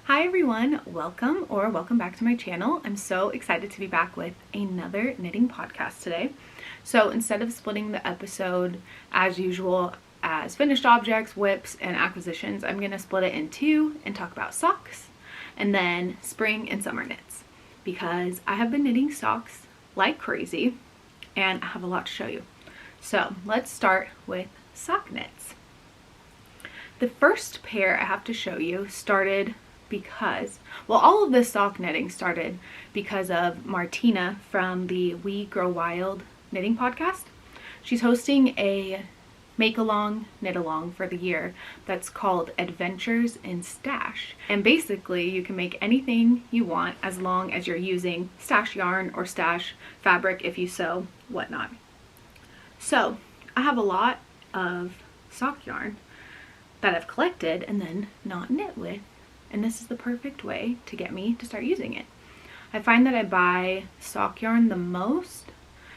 Hi everyone, welcome back to my channel. I'm so excited to be back with another knitting podcast today. So instead of splitting the episode as usual as finished objects, whips, and acquisitions, I'm going to split it in two and talk about socks and then spring and summer knits, because I have been knitting socks like crazy and I have a lot to show you. So let's start with sock knits. The first pair I have to show you started because, well, all of this sock knitting started because of Martina from the We Grow Wild knitting podcast. She's hosting a make-along, knit-along for the year that's called Adventures in Stash. And basically you can make anything you want as long as you're using stash yarn or stash fabric if you sew, whatnot. So I have a lot of sock yarn that I've collected and then not knit with. And this is the perfect way to get me to start using it. I find that I buy sock yarn the most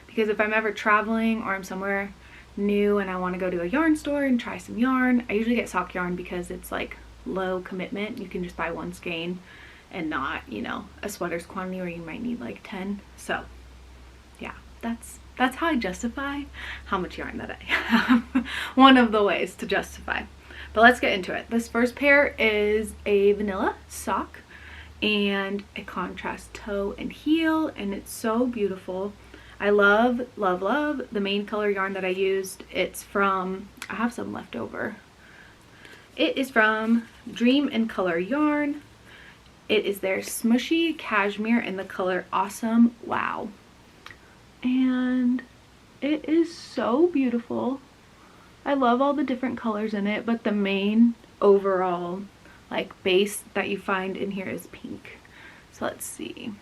because if I'm ever traveling or I'm somewhere new and I want to go to a yarn store and try some yarn, I usually get sock yarn because it's like low commitment. You can just buy one skein and not, you know, a sweater's quantity where you might need like 10. So yeah, that's how I justify how much yarn that I have. One of the ways to justify. But let's get into it. This first pair is a vanilla sock and a contrast toe and heel, and it's so beautiful. I love the main color yarn that I used. It's from, I have some left over. It is from Dream and Color Yarn. It is their smooshy cashmere in the color Awesome Wow. And it is so beautiful. I love all the different colors in it, but the main overall like base that you find in here is pink. So let's see.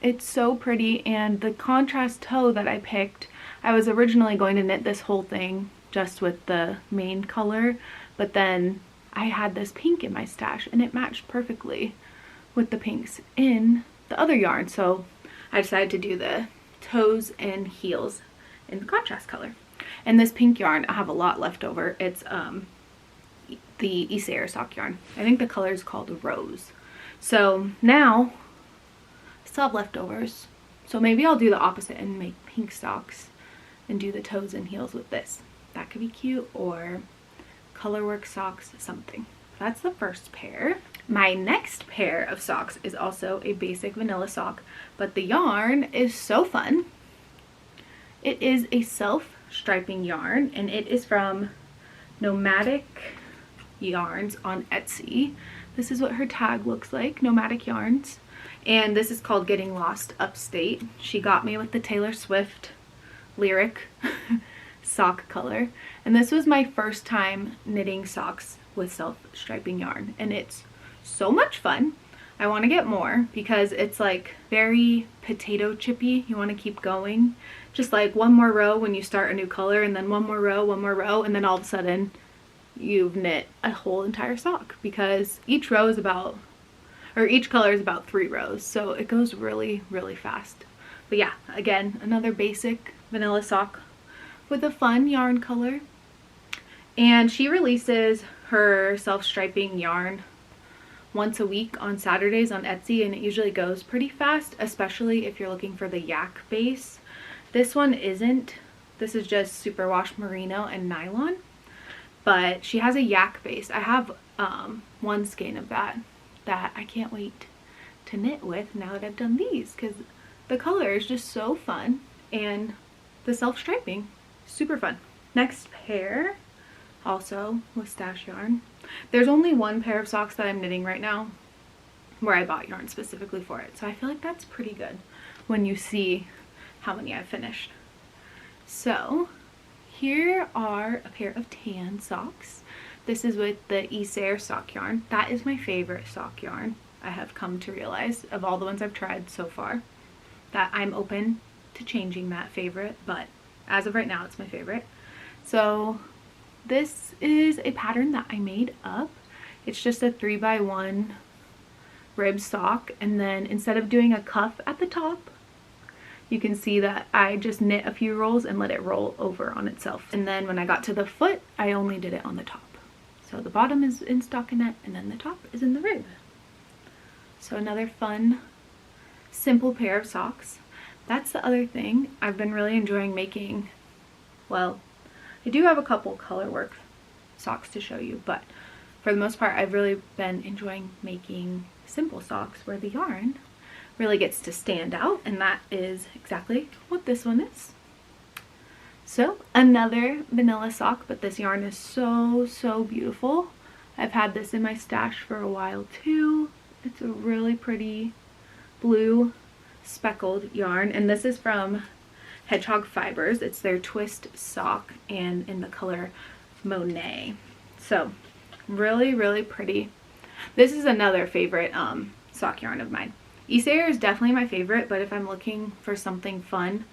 It's so pretty, and the contrast toe that I picked, I was originally going to knit this whole thing just with the main color, but then I had this pink in my stash and it matched perfectly with the pinks in the other yarn. So I decided to do the toes and heels in the contrast color. And this pink yarn, I have a lot left over. It's the isager sock yarn. I think the color is called Rose. So now I still have leftovers. So maybe I'll do the opposite and make pink socks and do the toes and heels with this. That could be cute, or colorwork socks, something. That's the first pair. My next pair of socks is also a basic vanilla sock, but the yarn is so fun. It is a self-striping yarn, and it is from Nomadic Yarns on Etsy. This is what her tag looks like, Nomadic Yarns. And this is called Getting Lost Upstate. She got me with the Taylor Swift lyric sock color. And this was my first time knitting socks with self-striping yarn, and it's so much fun. I want to get more because it's like very potato chippy. You want to keep going. Just like one more row when you start a new color, and then one more row, and then all of a sudden you've knit a whole entire sock, because each row is about, or each color is about 3 rows. So it goes really, really fast. But yeah, again, another basic vanilla sock with a fun yarn color. And she releases her self-striping yarn once a week on Saturdays on Etsy, and it usually goes pretty fast, especially if you're looking for the yak base. This one isn't. This is just superwash merino and nylon, but she has a yak base. I have one skein of that I can't wait to knit with now that I've done these, because the color is just so fun and the self-striping super fun. Next pair, also with stash yarn. There's only one pair of socks that I'm knitting right now where I bought yarn specifically for it, so I feel like that's pretty good when you see how many I've finished. So here are a pair of tan socks. This is with the isager sock yarn. That is my favorite sock yarn, I have come to realize, of all the ones I've tried so far. That I'm open to changing that favorite, but as of right now it's my favorite. So this is a pattern that I made up. It's just a 3x1 rib sock, and then instead of doing a cuff at the top, you can see that I just knit a few rolls and let it roll over on itself. And then when I got to the foot, I only did it on the top. So the bottom is in stockinette and then the top is in the rib. So another fun, simple pair of socks. That's the other thing. I've been really enjoying making, well, I do have a couple color work socks to show you, but for the most part, I've really been enjoying making simple socks where the yarn really gets to stand out, and that is exactly what this one is. So another vanilla sock, but this yarn is so beautiful. I've had this in my stash for a while too. It's a really pretty blue speckled yarn, and this is from Hedgehog Fibers. It's their twist sock and in the color Monet. So really pretty. This is another favorite sock yarn of mine. Isager is definitely my favorite, but if I'm looking for something fun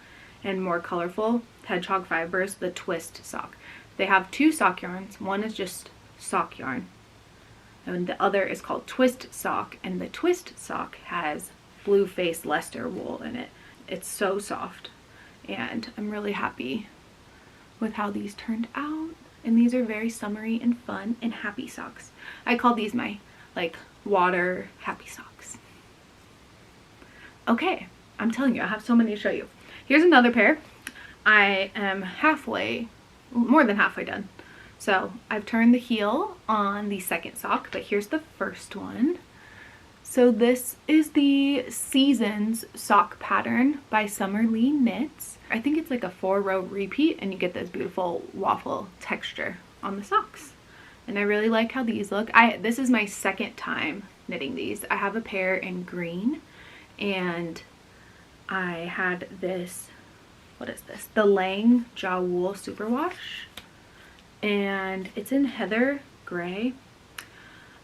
and more colorful, Hedgehog Fibers, the twist sock. They have two sock yarns. One is just sock yarn and the other is called twist sock, and the twist sock has blue face Leicester wool in it. It's so soft, and I'm really happy with how these turned out. And these are very summery and fun and happy socks. I call these my like water happy socks. Okay, I'm telling you, I have so many to show you. Here's another pair. I am more than halfway done. So I've turned the heel on the second sock, but here's the first one. So this is the Seasons sock pattern by Summerlee Knits. I think it's like a 4-row repeat, and you get this beautiful waffle texture on the socks. And I really like how these look. This is my second time knitting these. I have a pair in green, and I had this, what is this? The Lang Jaw Wool Superwash, and it's in heather gray.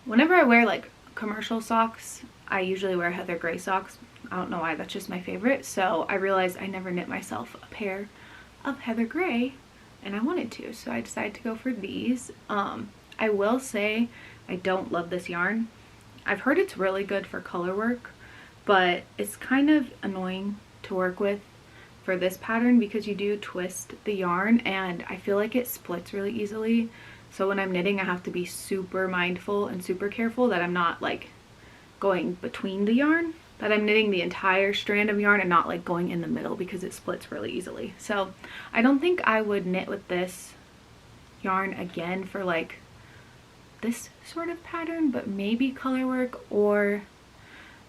Whenever I wear like commercial socks, I usually wear heather gray socks. I don't know why, that's just my favorite. So I realized I never knit myself a pair of heather gray, and I wanted to, so I decided to go for these. I will say I don't love this yarn. I've heard it's really good for color work, but it's kind of annoying to work with for this pattern because you do twist the yarn, and I feel like it splits really easily. So when I'm knitting, I have to be super mindful and super careful that I'm not like going between the yarn, that I'm knitting the entire strand of yarn and not like going in the middle, because it splits really easily. So I don't think I would knit with this yarn again for like this sort of pattern, but maybe color work, or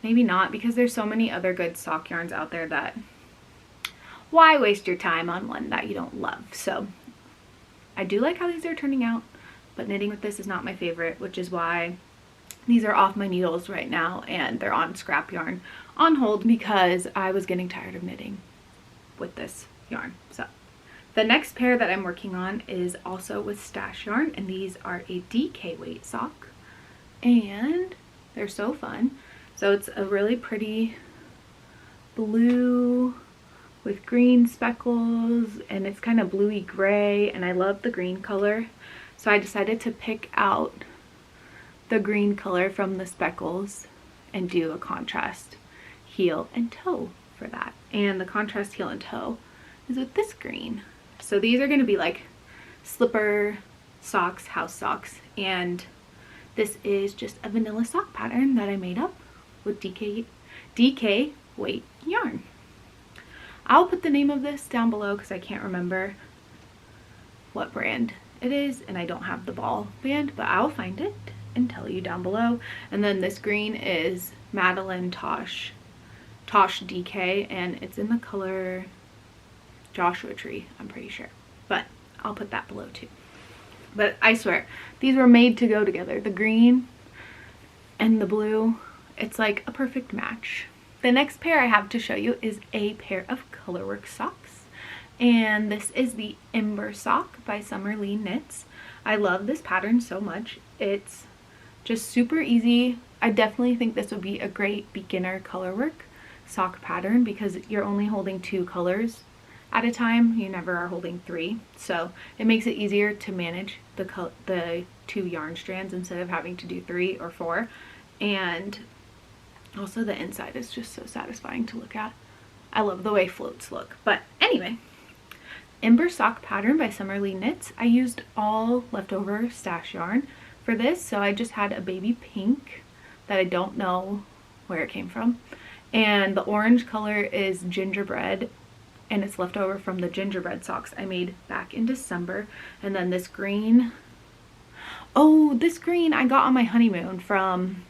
maybe not, because there's so many other good sock yarns out there that why waste your time on one that you don't love. So I do like how these are turning out, but knitting with this is not my favorite, which is why these are off my needles right now and they're on scrap yarn on hold, because I was getting tired of knitting with this yarn. So the next pair that I'm working on is also with stash yarn, and these are a DK weight sock, and they're so fun. So it's a really pretty blue with green speckles, and it's kind of bluey gray, and I love the green color. So I decided to pick out the green color from the speckles and do a contrast heel and toe for that. And the contrast heel and toe is with this green. So these are going to be like slipper socks, house socks, and this is just a vanilla sock pattern that I made up with DK weight yarn. I'll put the name of this down below because I can't remember what brand it is, and I don't have the ball band, but I'll find it and tell you down below. And then this green is Madeline Tosh DK, and it's in the color Joshua Tree, I'm pretty sure, but I'll put that below too. But I swear, these were made to go together. The green and the blue, it's like a perfect match. The next pair I have to show you is a pair of colorwork socks, and this is the Imber sock by Summerlee Knits. I love this pattern so much. It's just super easy. I definitely think this would be a great beginner colorwork sock pattern because you're only holding 2 colors at a time. You never are holding 3, so it makes it easier to manage the 2 yarn strands instead of having to do 3 or 4. And also the inside is just so satisfying to look at. I love the way floats look. But anyway, Imber sock pattern by Summerlee Knits. I used all leftover stash yarn for this, so I just had a baby pink that I don't know where it came from, and the orange color is gingerbread, and it's left over from the gingerbread socks I made back in December. And then this green, oh, this green I got on my honeymoon from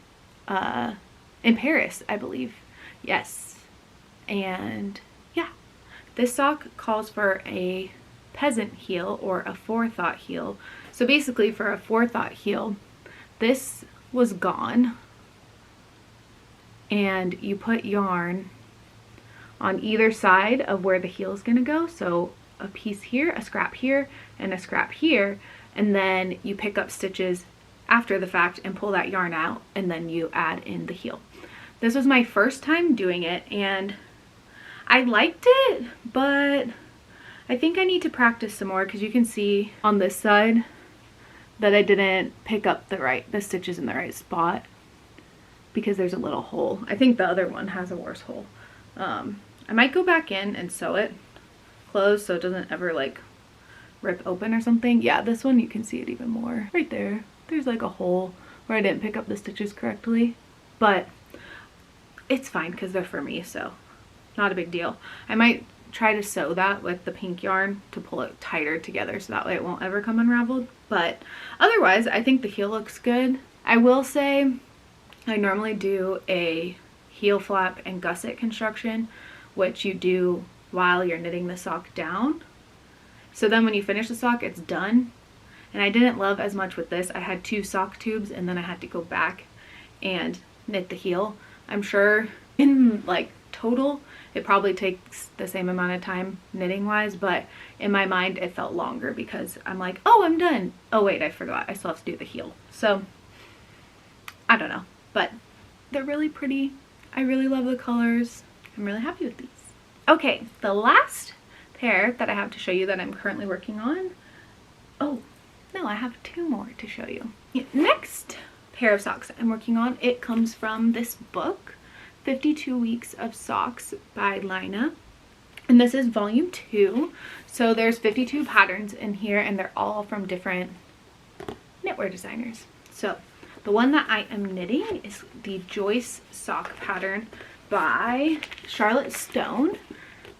in Paris, I believe. Yes. And yeah, this sock calls for a peasant heel or a forethought heel. So basically for a forethought heel, this was gone, and you put yarn on either side of where the heel is going to go. So a piece here, a scrap here, and a scrap here, and then you pick up stitches after the fact and pull that yarn out, and then you add in the heel. This was my first time doing it, and I liked it, but I think I need to practice some more, because you can see on this side that I didn't pick up the stitches in the right spot, because there's a little hole. I think the other one has a worse hole. I might go back in and sew it closed so it doesn't ever like rip open or something. Yeah, this one you can see it even more. Right there, there's like a hole where I didn't pick up the stitches correctly, but it's fine because they're for me, so not a big deal. I might try to sew that with the pink yarn to pull it tighter together so that way it won't ever come unraveled. But otherwise, I think the heel looks good. I will say I normally do a heel flap and gusset construction, which you do while you're knitting the sock down. So then when you finish the sock, it's done. And I didn't love as much with this. I had 2 sock tubes, and then I had to go back and knit the heel. I'm sure in like total it probably takes the same amount of time knitting wise, but in my mind it felt longer because I'm like, oh, I'm done. Oh wait, I forgot, I still have to do the heel. So I don't know, but they're really pretty. I really love the colors. I'm really happy with these. Okay, the last pair that I have to show you that I'm currently working on. Oh no, I have 2 more to show you. Next pair of socks I'm working on, it comes from this book, 52 Weeks of Socks by Lina, and this is volume 2. So there's 52 patterns in here, and they're all from different knitwear designers. So the one that I am knitting is the Joyce sock pattern by Charlotte Stone,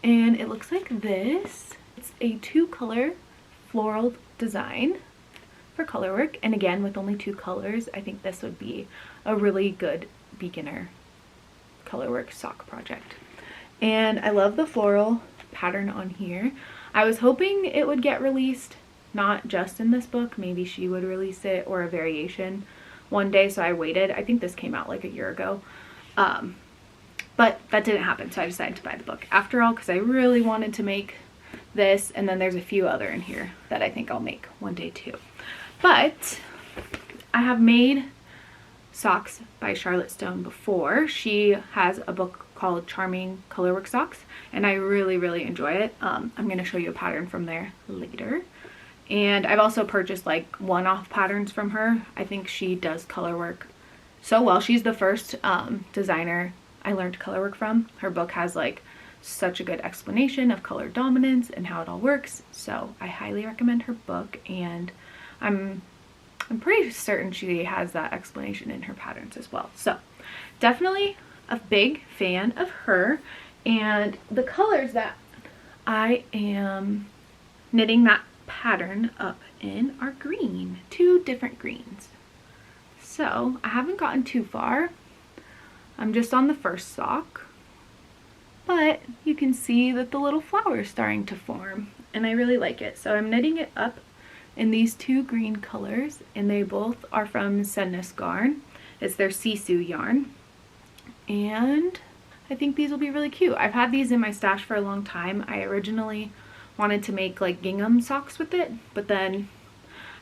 and it looks like this. It's a 2-color floral design for color work, and again with only 2 colors, I think this would be a really good beginner color work sock project. And I love the floral pattern on here. I was hoping it would get released not just in this book, maybe she would release it or a variation one day, so I waited. I think this came out like a year ago, but that didn't happen, so I decided to buy the book after all because I really wanted to make this, and then there's a few other in here that I think I'll make one day too. But I have made socks by Charlotte Stone before. She has a book called Charming Colorwork Socks, and I really enjoy it. I'm going to show you a pattern from there later. And I've also purchased like one-off patterns from her. I think she does color work so well. She's the first designer I learned color work from. Her book has like such a good explanation of color dominance and how it all works. So I highly recommend her book, and I'm pretty certain she has that explanation in her patterns as well. So definitely a big fan of her. And the colors that I am knitting that pattern up in are green, 2 different greens. So I haven't gotten too far. I'm just on the first sock, but you can see that the little flower is starting to form, and I really like it. So I'm knitting it up in these 2 green colors, and they both are from Sedness Garn. It's their Sisu yarn, and I think these will be really cute. I've had these in my stash for a long time. I originally wanted to make like gingham socks with it, but then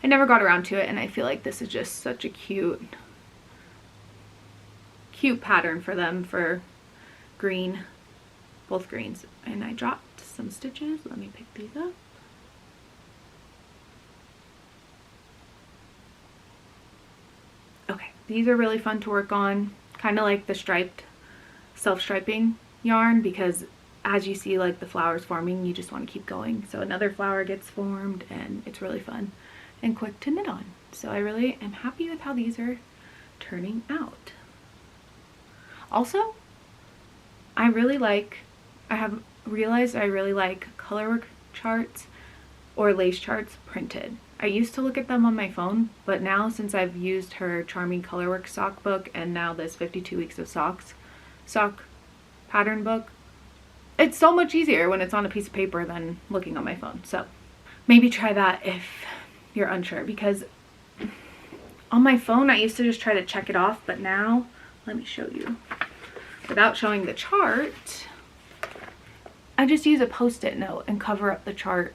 I never got around to it, and I feel like this is just such a cute pattern for them, for green, both greens. And I dropped some stitches. Let me pick these up. Okay, these are really fun to work on, kind of like the striped self-striping yarn, because as you see like the flowers forming, you just want to keep going. So another flower gets formed, and it's really fun and quick to knit on. So I really am happy with how these are turning out. Also, I have realized I really like colorwork charts or lace charts printed. I used to look at them on my phone, but now since I've used her Charming Colorwork sock book and now this 52 Weeks of Socks sock pattern book, it's so much easier when it's on a piece of paper than looking on my phone. So maybe try that if you're unsure, because on my phone I used to just try to check it off, but now let me show you. Without showing the chart, I just use a post-it note and cover up the chart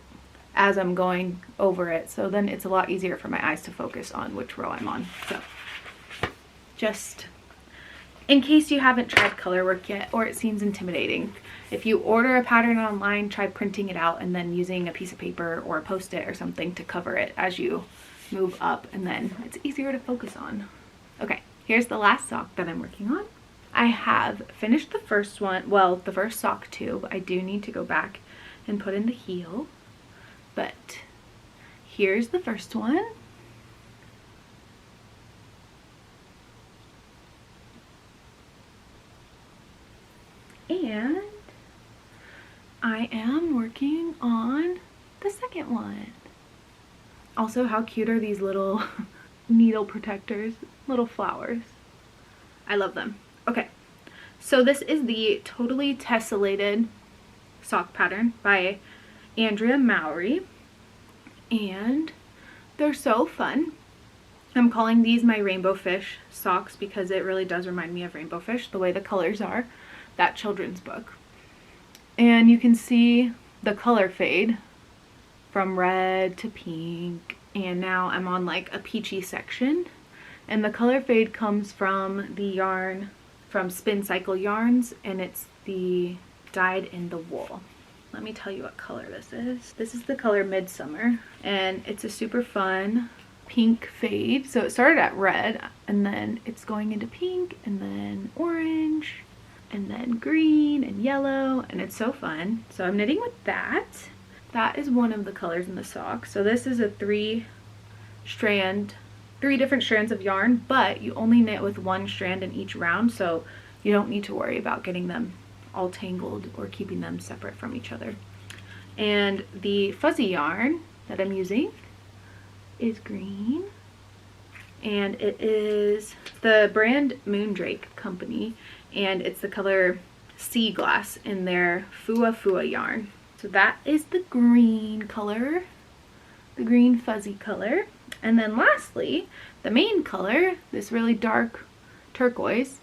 as I'm going over it, so then it's a lot easier for my eyes to focus on which row I'm on. So just in case you haven't tried color work yet or it seems intimidating, if you order a pattern online, try printing it out and then using a piece of paper or a post-it or something to cover it as you move up, and then it's easier to focus on. Okay, here's the last sock that I'm working on. I have finished the first one, well, the first sock too, but I do need to go back and put in the heel. But here's the first one. And I am working on the second one. Also, how cute are these little needle protectors, little flowers. I love them. Okay, so this is the Totally Tessellated sock pattern by Andrea Mowry, and they're so fun. I'm calling these my rainbow fish socks because it really does remind me of rainbow fish, the way the colors are, that children's book. And you can see the color fade from red to pink, and now I'm on like a peachy section, and the color fade comes from the yarn from Spin Cycle Yarns, and it's the Dyed in the Wool. Let me tell you what color this is. This is the color Midsummer, and it's a super fun pink fade. So it started at red, and then it's going into pink, and then orange, and then green and yellow, and it's so fun. So I'm knitting with that. That is one of the colors in the sock. So this is a three different strands of yarn, but you only knit with one strand in each round, so you don't need to worry about getting them all tangled or keeping them separate from each other. And the fuzzy yarn that I'm using is green, and it is the brand Moondrake Company, and it's the color Sea Glass in their Fua Fua yarn. So that is the green color, the green fuzzy color. And then lastly, the main color, this really dark turquoise,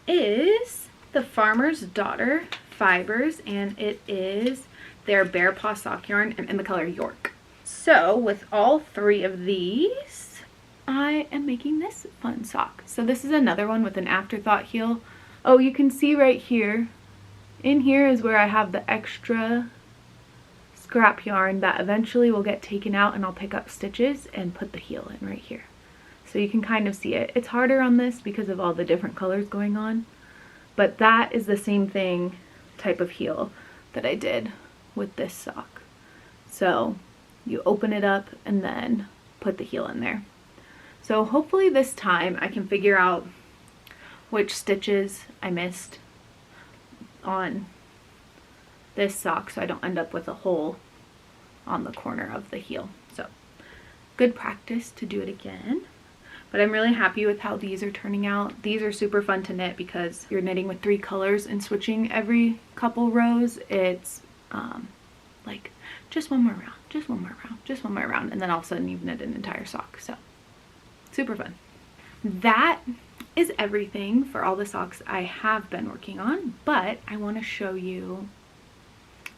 is the Farmer's Daughter Fibers, and it is their Bear Paw sock yarn in the color York. So with all three of these, I am making this fun sock. So this is another one with an afterthought heel. Oh, you can see right here, in here is where I have the extra scrap yarn that eventually will get taken out, and I'll pick up stitches and put the heel in right here. So you can kind of see it. It's harder on this because of all the different colors going on, but that is the same thing, type of heel that I did with this sock. So you open it up and then put the heel in there. So hopefully this time I can figure out which stitches I missed on this sock so I don't end up with a hole on the corner of the heel. So good practice to do it again. But I'm really happy with how these are turning out. These are super fun to knit because you're knitting with 3 colors and switching every couple rows. It's like just one more round, just one more round, just one more round, and then all of a sudden you've knit an entire sock. So super fun. That is everything for all the socks I have been working on, but I want to show you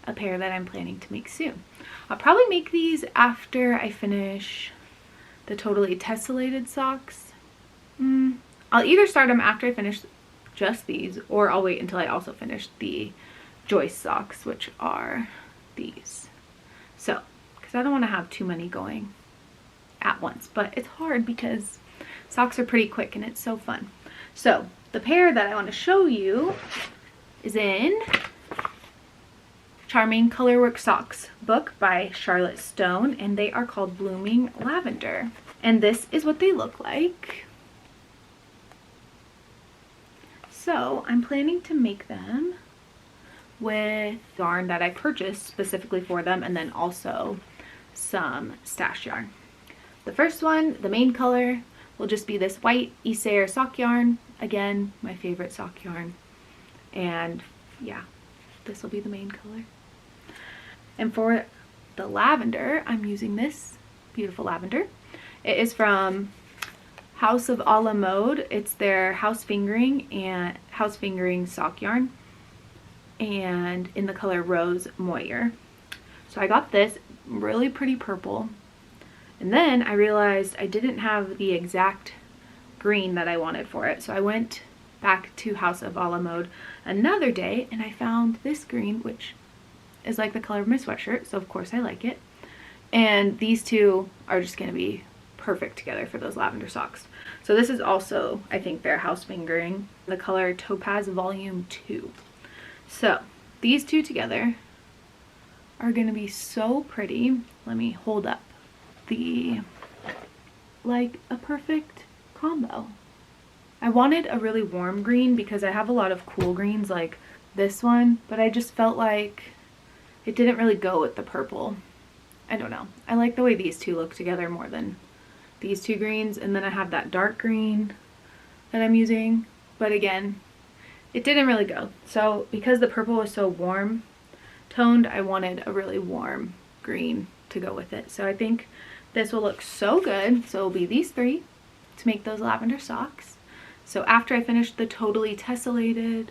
a pair that I'm planning to make soon. I'll probably make these after I finish the Totally Tessellated socks. I'll either start them after I finish just these, or I'll wait until I also finish the Joyce socks, which are these. So, because I don't want to have too many going at once, but it's hard because socks are pretty quick and it's so fun. So, the pair that I want to show you is in Charming Colorwork Socks book by Charlotte Stone, and they are called Blooming Lavender. And this is what they look like. So I'm planning to make them with yarn that I purchased specifically for them, and then also some stash yarn. The first one, the main color, will just be this white isager sock yarn. Again, my favorite sock yarn. And yeah, this will be the main color. And for the lavender, I'm using this beautiful lavender. It is from House of a la Mode. It's their house fingering sock yarn, and in the color Rose Moire. So I got this really pretty purple, and then I realized I didn't have the exact green that I wanted for it, so I went back to House of a la Mode another day and I found this green, which is like the color of my sweatshirt, so of course I like it. And these two are just going to be perfect together for those lavender socks. So this is also, I think, their house fingering, the color Topaz Volume 2. So these two together are going to be so pretty. Let me hold up like a perfect combo. I wanted a really warm green because I have a lot of cool greens like this one, but I just felt like it didn't really go with the purple. I don't know. I like the way these two look together more than these two greens. And then I have that dark green that I'm using, but again, it didn't really go. So because the purple was so warm toned, I wanted a really warm green to go with it. So I think this will look so good. So it'll be these three to make those lavender socks. So after I finish the totally tessellated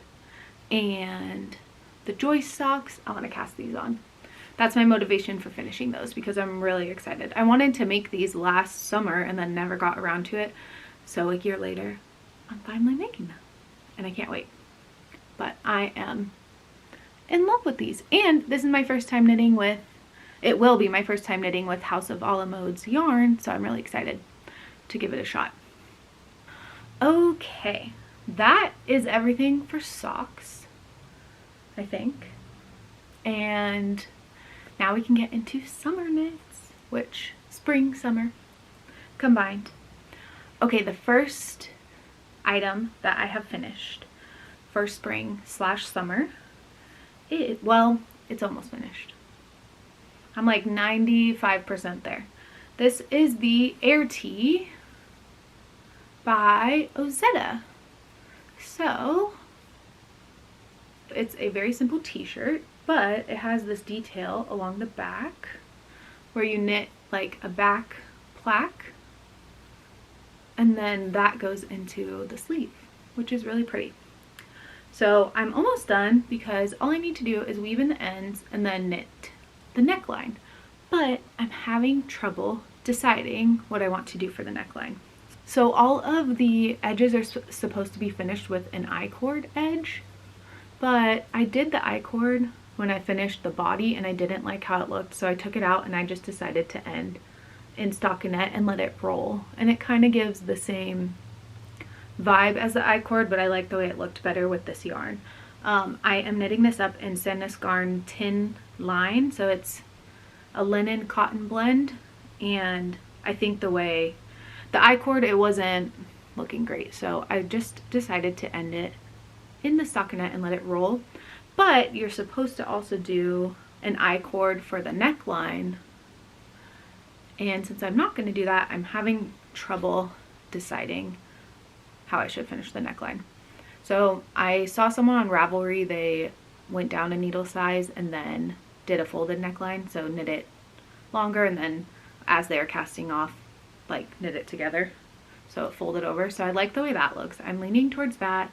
and the joist socks, I want to cast these on. That's my motivation for finishing those because I'm really excited. I wanted to make these last summer and then never got around to it. So a year later, I'm finally making them and I can't wait. But I am in love with these. And this is my first time knitting with, it will be my first time knitting with House of a la Mode's yarn. So I'm really excited to give it a shot. Okay, that is everything for socks, I think. And now we can get into summer knits, which spring, summer combined. Okay, the first item that I have finished for spring / summer, well, it's almost finished. I'm like 95% there. This is the Air Tee by Ozetta. So it's a very simple t-shirt, but it has this detail along the back where you knit like a back plaque, and then that goes into the sleeve, which is really pretty. So I'm almost done because all I need to do is weave in the ends and then knit the neckline, but I'm having trouble deciding what I want to do for the neckline. So all of the edges are supposed to be finished with an I-cord edge, but I did the I-cord when I finished the body and I didn't like how it looked, so I took it out and I just decided to end in stockinette and let it roll. And it kind of gives the same vibe as the I-cord, but I like the way it looked better with this yarn. I am knitting this up in Sandnes Garn Tin Line, so it's a linen cotton blend, and I think the way the I-cord, it wasn't looking great, so I just decided to end it in the stockinette and let it roll. But you're supposed to also do an I-cord for the neckline, and since I'm not going to do that, I'm having trouble deciding how I should finish the neckline. So I saw someone on Ravelry, they went down a needle size and then did a folded neckline, so knit it longer and then as they're casting off, like knit it together so it folded over. So I like the way that looks. I'm leaning towards that.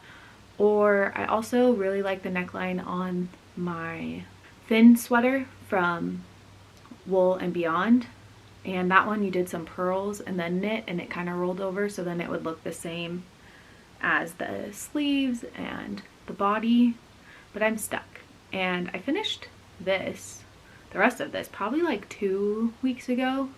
Or I also really like the neckline on my thin sweater from Wool and Beyond, and that one you did some pearls and then knit and it kind of rolled over, so then it would look the same as the sleeves and the body. But I'm stuck, and I finished this, the rest of this, probably like 2 weeks ago,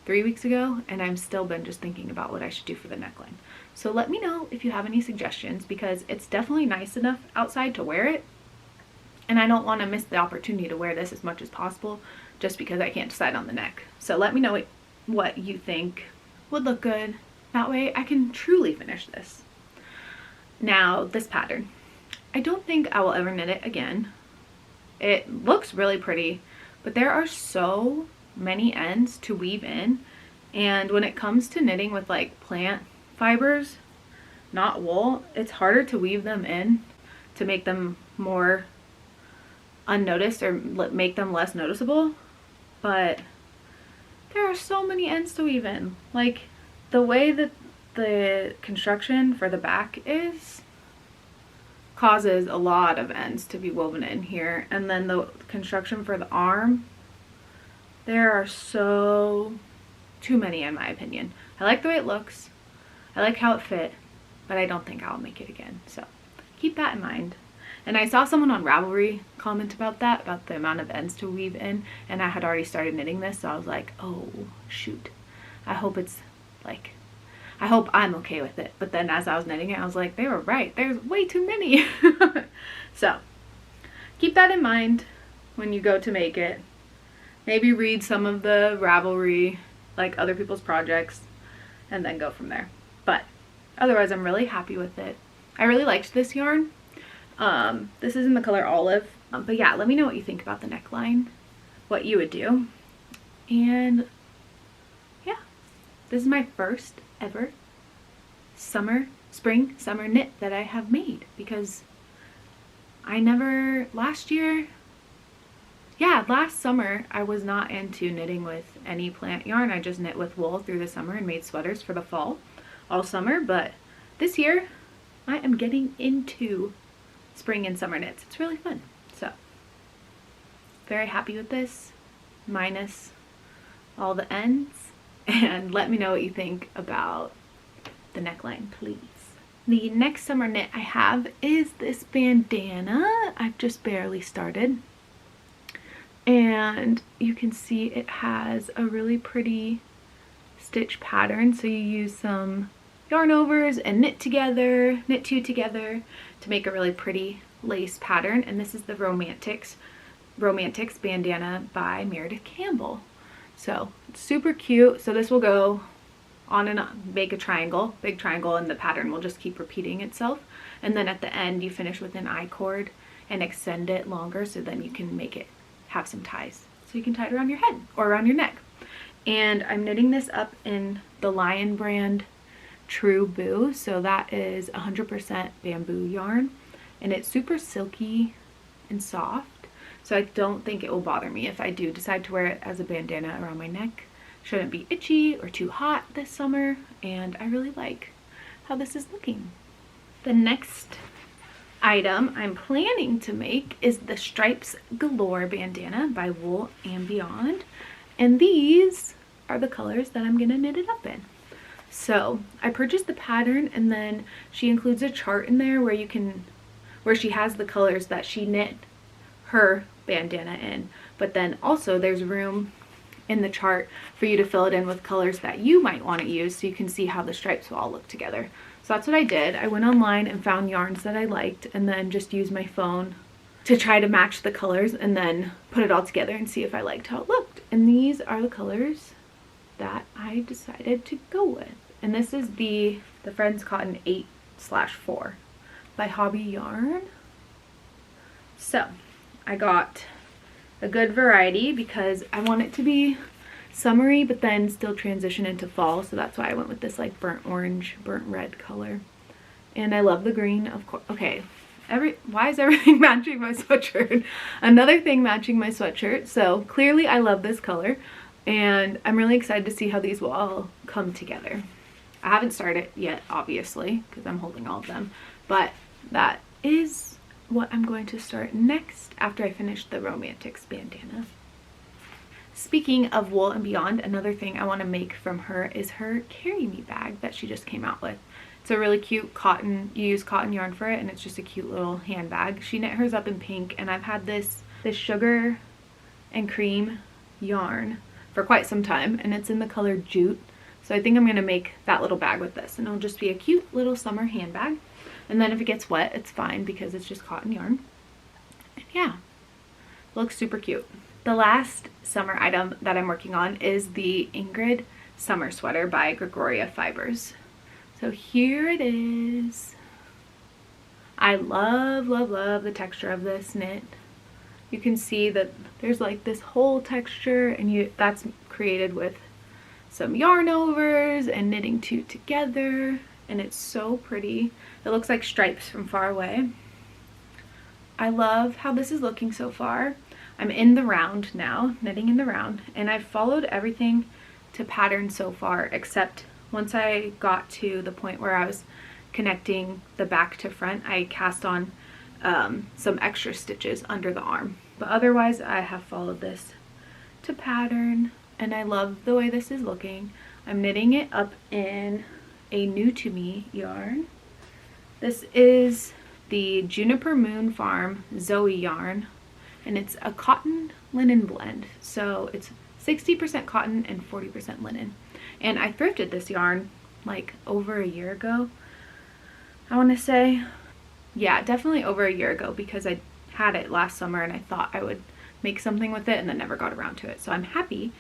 3 weeks ago, and I've still been just thinking about what I should do for the neckline. So let me know if you have any suggestions, because it's definitely nice enough outside to wear it, and I don't want to miss the opportunity to wear this as much as possible just because I can't decide on the neck. So let me know what you think would look good. That way I can truly finish this. Now, this pattern. I don't think I will ever knit it again. It looks really pretty, but there are so many ends to weave in. And when it comes to knitting with like plant fibers, not wool, it's harder to weave them in to make them more unnoticed or make them less noticeable. But there are so many ends to weave in. Like the way that the construction for the back is causes a lot of ends to be woven in here, and then the construction for the arm, there are so too many in my opinion. I like the way it looks, I like how it fit, but I don't think I'll make it again, so keep that in mind. And I saw someone on Ravelry comment about that, about the amount of ends to weave in, and I had already started knitting this, so I was like, oh shoot, I hope it's like, I hope I'm okay with it. But then as I was knitting it, I was like, they were right, there's way too many. So keep that in mind when you go to make it. Maybe read some of the Ravelry, like other people's projects, and then go from there. But otherwise, I'm really happy with it. I really liked this yarn. This is in the color olive. But yeah, let me know what you think about the neckline, what you would do. And yeah, this is my first ever spring summer knit that I have made, because I never, last summer I was not into knitting with any plant yarn. I just knit with wool through the summer and made sweaters for the fall all summer. But this year I am getting into spring and summer knits. It's really fun. So very happy with this, minus all the ends. And let me know what you think about the neckline, please. The next summer knit I have is this bandana. I've just barely started. And you can see it has a really pretty stitch pattern. So you use some yarn overs and knit two together to make a really pretty lace pattern. And this is the Romantics bandana by Meredith Campbell. So it's super cute. So this will go on and on, make a triangle, big triangle, and the pattern will just keep repeating itself. And then at the end you finish with an I-cord and extend it longer, so then you can make it have some ties. So you can tie it around your head or around your neck. And I'm knitting this up in the Lion brand True Boo. So that is 100% bamboo yarn, and it's super silky and soft. So I don't think it will bother me if I do decide to wear it as a bandana around my neck. Shouldn't be itchy or too hot this summer, and I really like how this is looking. The next item I'm planning to make is the Stripes Galore bandana by Wool and Beyond, and these are the colors that I'm gonna knit it up in. So I purchased the pattern, and then she includes a chart in there where she has the colors that she knit her bandana in, but then also there's room in the chart for you to fill it in with colors that you might want to use, so you can see how the stripes will all look together. So that's what I did. I went online and found yarns that I liked, and then just used my phone to try to match the colors and then put it all together and see if I liked how it looked. And these are the colors that I decided to go with. And this is the Friends Cotton 8/4 by Hobby Yarn. So I got a good variety because I want it to be summery but then still transition into fall, so that's why I went with this like burnt orange, burnt red color. And I love the green, of course. Okay, why is everything matching my sweatshirt? Another thing matching my sweatshirt. So clearly I love this color, and I'm really excited to see how these will all come together. I haven't started yet, obviously, because I'm holding all of them, but that is what I'm going to start next after I finish the Romantics bandana. Speaking of Wool and Beyond, another thing I want to make from her is her Carry Me bag that she just came out with. It's a really cute cotton, you use cotton yarn for it, and it's just a cute little handbag. She knit hers up in pink, and I've had this sugar and cream yarn for quite some time, and it's in the color jute. So I think I'm going to make that little bag with this, and it'll just be a cute little summer handbag. And then if it gets wet, it's fine because it's just cotton yarn. And yeah, looks super cute. The last summer item that I'm working on is the Ingrid summer sweater by Gregoria Fibers. So here it is. I love, love, love the texture of this knit. You can see that there's like this whole texture, and that's created with some yarn overs and knitting two together, and it's so pretty. It looks like stripes from far away. I love how this is looking so far. I'm in the round now, knitting in the round, and I've followed everything to pattern so far, except once I got to the point where I was connecting the back to front, I cast on some extra stitches under the arm. But otherwise, I have followed this to pattern, and I love the way this is looking. I'm knitting it up in a new to me yarn. This is the Juniper Moon Farm Zoe yarn, and it's a cotton linen blend. So it's 60% cotton and 40% linen. And I thrifted this yarn like over a year ago, I want to say. Yeah, definitely over a year ago, because I had it last summer and I thought I would make something with it and then never got around to it. So I'm happy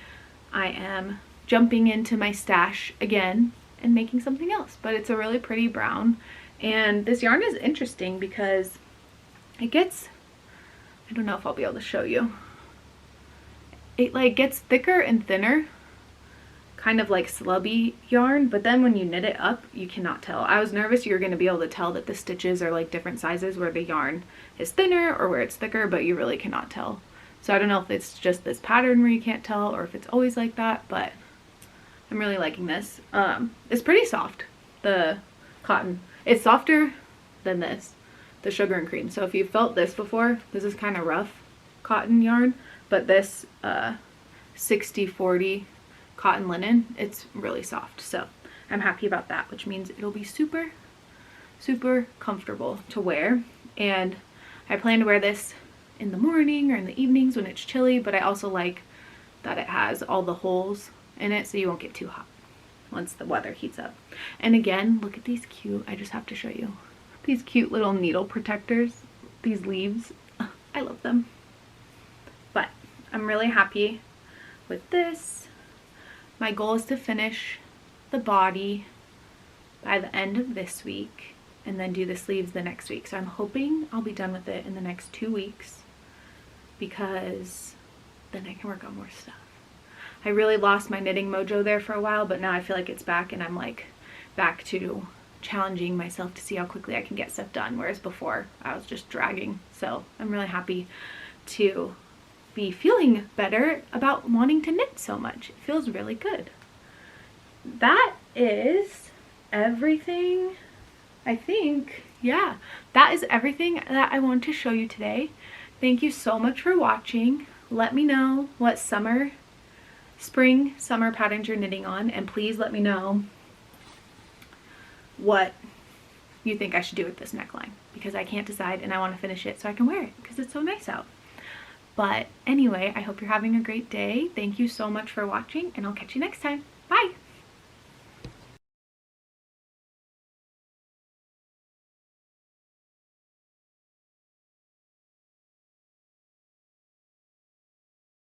I am jumping into my stash again and making something else. But it's a really pretty brown, and this yarn is interesting because it gets, I don't know if I'll be able to show you, it like gets thicker and thinner, kind of like slubby yarn, but then when you knit it up, you cannot tell. I was nervous you were going to be able to tell that the stitches are like different sizes, where the yarn is thinner or where it's thicker, but you really cannot tell. So I don't know if it's just this pattern where you can't tell, or if it's always like that, but I'm really liking this. It's pretty soft, the cotton. It's softer than this, the sugar and cream. So if you've felt this before, this is kind of rough cotton yarn, but this 60-40 cotton linen, it's really soft. So I'm happy about that, which means it'll be super, super comfortable to wear. And I plan to wear this in the morning or in the evenings when it's chilly, but I also like that it has all the holes in it so you won't get too hot once the weather heats up. And again, look at these cute, I just have to show you, these cute little needle protectors, these leaves. I love them. But I'm really happy with this. My goal is to finish the body by the end of this week and then do the sleeves the next week. So I'm hoping I'll be done with it in the next 2 weeks, because then I can work on more stuff. I really lost my knitting mojo there for a while, but now I feel like it's back, and I'm like back to challenging myself to see how quickly I can get stuff done, whereas before I was just dragging. So I'm really happy to be feeling better about wanting to knit so much. It feels really good. That is everything, I think. Yeah, that is everything that I want to show you today. Thank you so much for watching. Let me know what spring, summer patterns you're knitting on, and please let me know what you think I should do with this neckline, because I can't decide and I want to finish it so I can wear it because it's so nice out. But anyway, I hope you're having a great day. Thank you so much for watching, and I'll catch you next time. Bye!